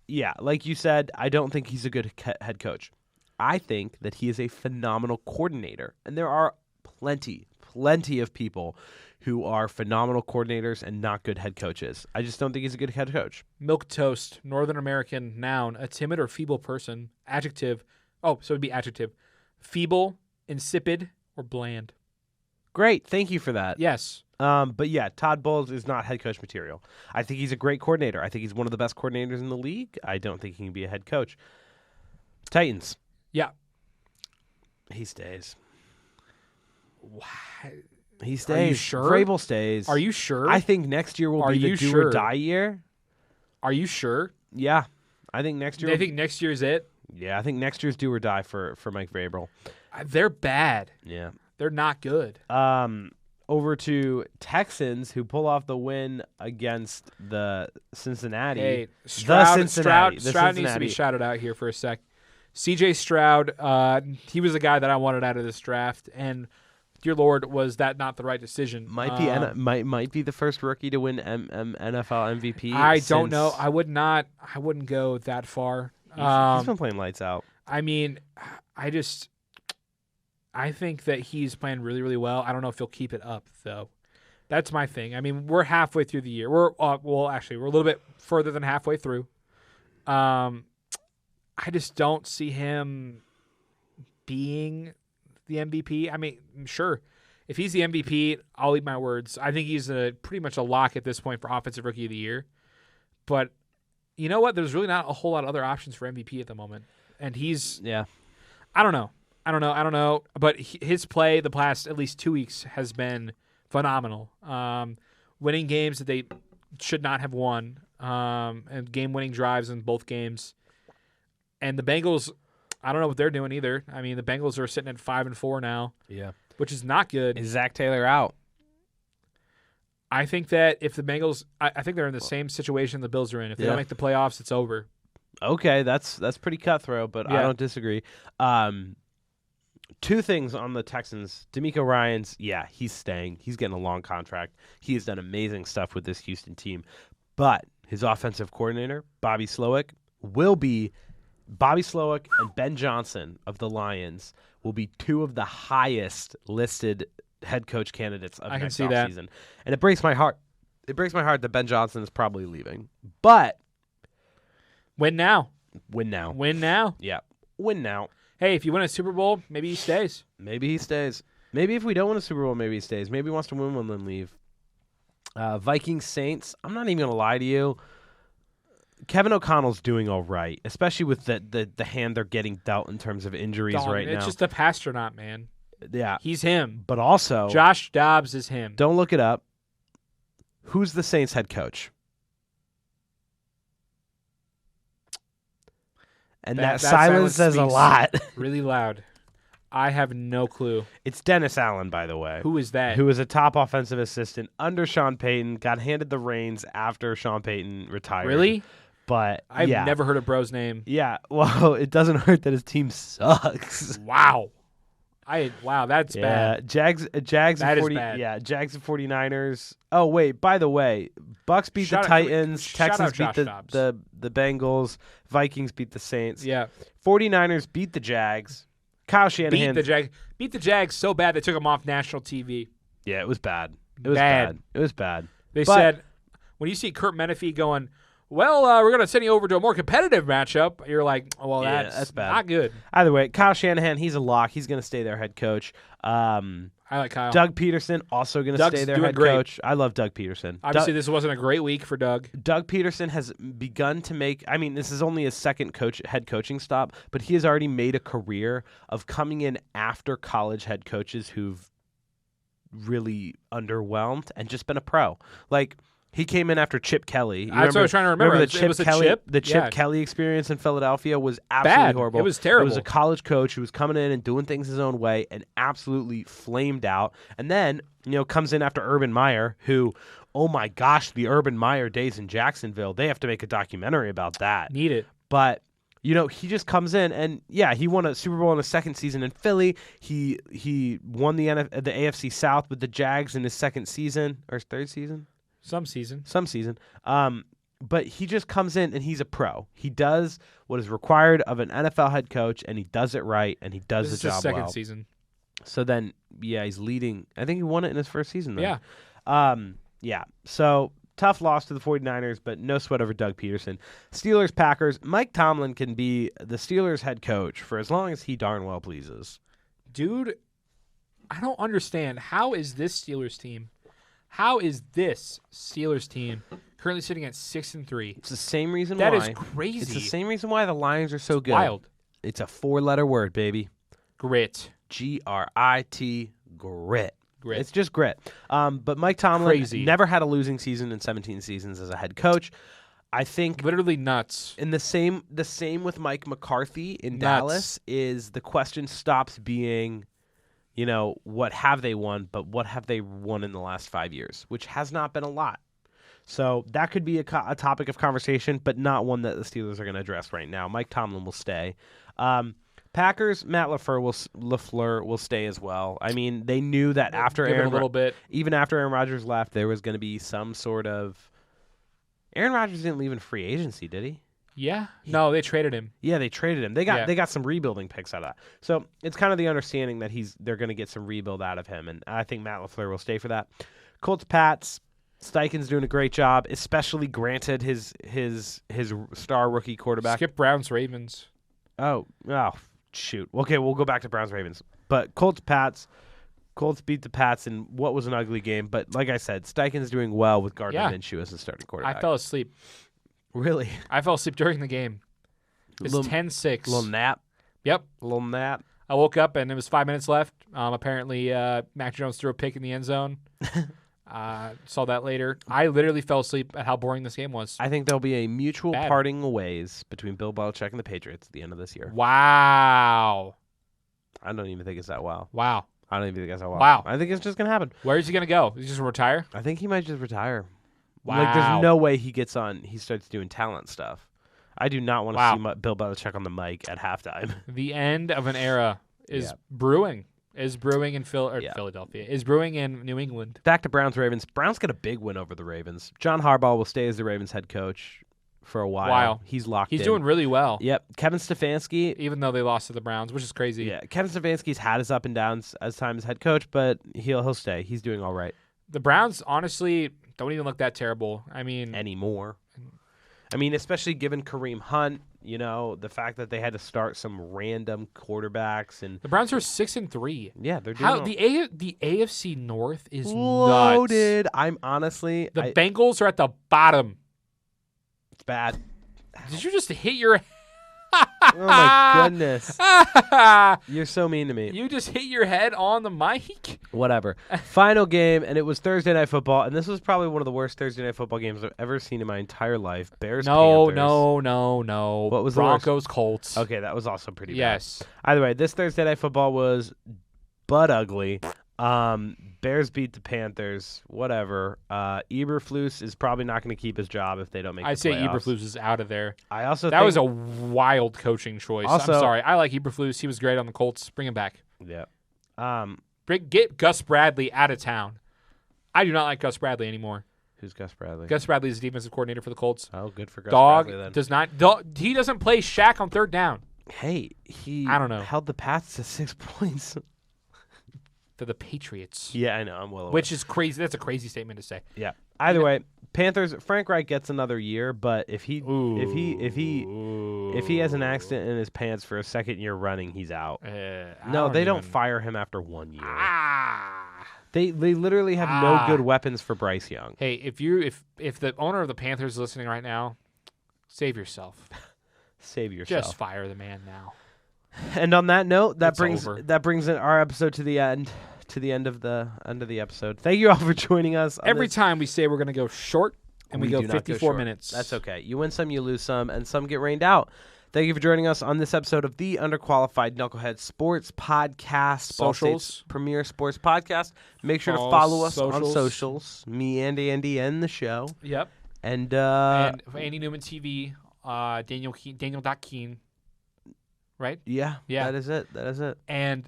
yeah, like you said, I don't think he's a good head coach. I think that he is a phenomenal coordinator, and there are plenty of people who are phenomenal coordinators and not good head coaches. I just don't think he's a good head coach. Milquetoast, Northern American, noun, a timid or feeble person. Adjective. Oh, so it'd be adjective. Feeble, insipid, or bland. Great, thank you for that. Yes. But yeah, Todd Bowles is not head coach material. I think he's a great coordinator. I think he's one of the best coordinators in the league. I don't think he can be a head coach. Titans. Yeah. He stays. What? He stays. Are you sure? Vrabel stays. Are you sure? I think next year will Are be the you do sure? or die year. Are you sure? Yeah. I think next year. They think next year's it? Yeah, I think next year's do or die for Mike Vrabel. They're bad. Yeah. They're not good. Over to Texans, who pull off the win against the Cincinnati. Hey, Stroud needs Cincinnati. to be shouted out here for a sec. C.J. Stroud, he was the guy that I wanted out of this draft, and dear Lord, was that not the right decision? Might be the first rookie to win NFL MVP. I don't know. I wouldn't go that far. He's been playing lights out. I mean, I think that he's playing really, really well. I don't know if he'll keep it up, though. That's my thing. I mean, we're halfway through the year. We're a little bit further than halfway through. I just don't see him being the MVP. I mean, sure, if he's the MVP, I'll eat my words. I think he's pretty much a lock at this point for Offensive Rookie of the Year. But you know what? There's really not a whole lot of other options for MVP at the moment. And he's – I don't know. But his play the past at least 2 weeks has been phenomenal. Winning games that they should not have won, and game-winning drives in both games. And the Bengals, I don't know what they're doing either. I mean, the Bengals are sitting at 5-4 now. Yeah, which is not good. Is Zach Taylor out? I think that if the Bengals, I think they're in the same situation the Bills are in. If they don't make the playoffs, it's over. Okay, that's pretty cutthroat, but I don't disagree. Two things on the Texans. D'Amico Ryans, he's staying. He's getting a long contract. He has done amazing stuff with this Houston team. But his offensive coordinator, Bobby Slowick, and Ben Johnson of the Lions will be two of the highest listed head coach candidates of next offseason. And it breaks my heart. It breaks my heart that Ben Johnson is probably leaving. But win now. Yeah, win now. Hey, if you win a Super Bowl, maybe he stays. Maybe if we don't win a Super Bowl, maybe he stays. Maybe he wants to win one, then leave. Vikings Saints. I'm not even gonna lie to you. Kevin O'Connell's doing all right, especially with the hand they're getting dealt in terms of injuries now. It's just a Pasternak, man. Yeah. He's him. But also, Josh Dobbs is him. Don't look it up. Who's the Saints head coach? And that silence says a lot. Really loud. I have no clue. It's Dennis Allen, by the way. Who is that? Who was a top offensive assistant under Sean Payton, got handed the reins after Sean Payton retired. Really? But I've never heard a bro's name. Yeah, well, it doesn't hurt that his team sucks. Wow. That's bad. Jags that and 40, is bad. Yeah, Jags and 49ers. Oh, wait, by the way, Bucks beat the Titans, Texans beat the Bengals, Vikings beat the Saints. Yeah. 49ers beat the Jags. Kyle Shanahan beat the Jags so bad they took them off national TV. Yeah, it was bad. It was bad. They said when you see Kurt Menefee going, well, we're going to send you over to a more competitive matchup. You're like, oh, well, that's bad. Not good. Either way, Kyle Shanahan, he's a lock. He's going to stay their head coach. I like Kyle. Doug Peterson, also going to stay their head coach. I love Doug Peterson. Obviously, this wasn't a great week for Doug. Doug Peterson has begun to make, this is only his second head coaching stop, but he has already made a career of coming in after college head coaches who've really underwhelmed and just been a pro. Like, He came in after Chip Kelly. That's what I was trying to remember. The It Chip was a Kelly, Chip? The Chip Yeah. Kelly experience in Philadelphia was absolutely Bad. horrible. It was terrible. It was a college coach who was coming in and doing things his own way and absolutely flamed out. And then, comes in after Urban Meyer, who, oh my gosh, the Urban Meyer days in Jacksonville. They have to make a documentary about that. Need it. But he just comes in and he won a Super Bowl in his second season in Philly. He won the AFC South with the Jags in his second season or his third season. Some season. But he just comes in and he's a pro. He does what is required of an NFL head coach, and he does it right, and he does This the is job his second well. season. So then, he's leading. I think he won it in his first season. Then. Yeah. So tough loss to the 49ers, but no sweat over Doug Peterson. Steelers, Packers. Mike Tomlin can be the Steelers head coach for as long as he darn well pleases. Dude, I don't understand. How is this Steelers team currently sitting at 6-3? It's the same reason That why. is crazy. It's the same reason why the Lions are so good. Wild. It's a 4-letter word, baby. Grit. Grit. Grit. Grit. It's just grit. But Mike Tomlin Crazy. never had a losing season in 17 seasons as a head coach. I think Literally nuts. in the same with Mike McCarthy in Nuts. Dallas is the question stops being, what have they won, but what have they won in the last 5 years, which has not been a lot. So that could be a topic of conversation, but not one that the Steelers are going to address right now. Mike Tomlin will stay. Packers, Matt LaFleur will stay as well. I mean, they knew that after Give it a little bit. even after Aaron Rodgers left, there was going to be some sort of. Aaron Rodgers didn't leave in free agency, did he? Yeah. No, they traded him. Yeah, they traded him. They got some rebuilding picks out of that. So it's kind of the understanding that they're going to get some rebuild out of him, and I think Matt LaFleur will stay for that. Colts, Pats. Steichen's doing a great job, especially granted his star rookie quarterback. Skip Browns, Ravens. Oh, shoot. Okay, we'll go back to Browns Ravens. But Colts, Pats. Colts beat the Pats in what was an ugly game, but like I said, Steichen's doing well with Gardner Minshew as the starting quarterback. I fell asleep. Really? I fell asleep during the game. It's 10-6. Little nap. Yep. A little nap. I woke up and it was 5 minutes left. Apparently, Mac Jones threw a pick in the end zone. Saw that later. I literally fell asleep at how boring this game was. I think there'll be a mutual Bad. parting of ways between Bill Belichick and the Patriots at the end of this year. Wow. I don't even think it's that wow. Wow. I don't even think that's that wow. Wow. I think it's just going to happen. Where is he going to go? Is he just going to retire? I think he might just retire. Wow. Like, there's no way he starts doing talent stuff. I do not want to Wow. see Bill Belichick on the mic at halftime. The end of an era is Yeah. brewing. Is brewing in Philadelphia. Is brewing in New England. Back to Browns Ravens. Browns get a big win over the Ravens. John Harbaugh will stay as the Ravens head coach for a while. He's locked in. He's doing really well. Yep. Kevin Stefanski. Even though they lost to the Browns, which is crazy. Yeah. Kevin Stefanski's had his up and downs as time as head coach, but he'll stay. He's doing all right. The Browns honestly don't even look that terrible. I mean, Anymore. I mean, especially given Kareem Hunt, the fact that they had to start some random quarterbacks and the Browns are 6-3. yeah, they're doing The AFC North is loaded. nuts. I'm honestly The Bengals are at the bottom. it's bad. Did you just hit your? Oh my goodness. You're so mean to me. You just hit your head on the mic. Whatever. Final game, and it was Thursday Night Football, and this was probably one of the worst Thursday Night Football games I've ever seen in my entire life. Bears, Panthers. No. What was the worst? Broncos, Colts. Okay, that was also pretty bad. Yes. Either way, this Thursday Night Football was butt ugly. Bears beat the Panthers. Whatever. Eberflus is probably not going to keep his job if they don't make. I'd the say playoffs. Eberflus is out of there. I also That think, was a wild coaching choice. Also- I'm sorry. I like Eberflus. He was great on the Colts. Bring him back. yeah. Get Gus Bradley out of town. I do not like Gus Bradley anymore. Who's Gus Bradley? Gus Bradley is the defensive coordinator for the Colts. Oh, good for Gus Dog Bradley then. does not. He doesn't play Shaq on third down. Hey, he I don't know. held the Pats to 6 points. To the Patriots. Yeah, I know. I'm well aware. Which is crazy. That's a crazy statement to say. Yeah. Either way, Panthers. Frank Reich gets another year, but if he has an accident in his pants for a second year running, he's out. No, they don't fire him after 1 year. They literally have no good weapons for Bryce Young. Hey, if the owner of the Panthers is listening right now, save yourself. Save yourself. Just fire the man now. And on that note, It's over. that brings our episode to the end. To the end of the episode. Thank you all for joining us. Every time we say we're going to go short, And we go do not 54 short. minutes. That's okay. You win some, you lose some, and some get rained out. Thank you for joining us on this episode of the Underqualified Knuckleheads Sports Podcast. Ball Socials. State's premier sports podcast. Make sure to All follow us on socials. socials. Me and Andy and the show. Yep. And for Andy Newman TV, Daniel.Keen. Right? yeah, Yeah. that is it. And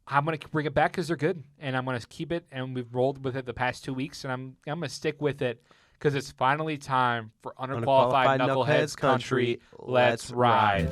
I'm going to bring it back because they're good. And I'm going to keep it. And we've rolled with it the past 2 weeks. And I'm going to stick with it because it's finally time for Underqualified Knuckleheads Country. Let's ride.